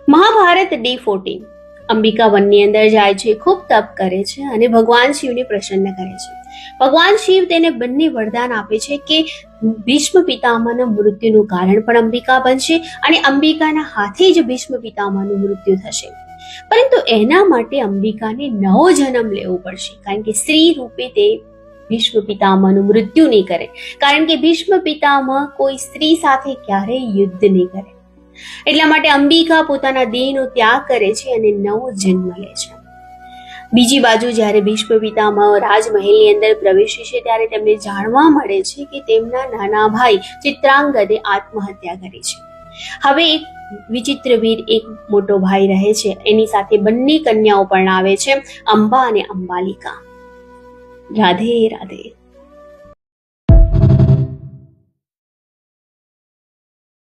Mahabharata D14 Ambika વનની અંદર જાય છે, ખૂબ તપ કરે છે અને ભગવાન શિવને પ્રસન્ન કરે છે. ભગવાન શિવ તેને બંને વરદાન આપે છે કે ભીષ્મ પિતામહના મૃત્યુનું કારણ પણ અંબિકા બનશે અને અંબિકાના હાથે જ ભીષ્મ પિતામહનું મૃત્યુ થશે. પરંતુ એના માટે અંબિકાને નવો જન્મ લેવો પડશે, કારણ કે સ્ત્રી રૂપે તે ભીષ્મ પિતામહનું મૃત્યુ નહીં કરે, કારણ કે ભીષ્મ પિતામહ કોઈ સ્ત્રી સાથે ક્યારેય યુદ્ધ નહીં કરે. એટલા માટે અંબિકા પોતાના દેહનો ત્યાગ કરે છે અને નવો જન્મ લે છે. બીજી બાજુ જ્યારે ભીષ્મ પિતામહ રાજમહેલની અંદર પ્રવેશે છે ત્યારે તેમને જાણવા મળે છે કે તેમના નાના ભાઈ ચિત્રાંગદે આત્મહત્યા કરી છે. હવે એક વિચિત્ર વીર, એક મોટો ભાઈ રહે છે, એની સાથે બંને કન્યાઓ પણ આવે છે, અંબા અને અંબાલિકા. રાધે રાધે.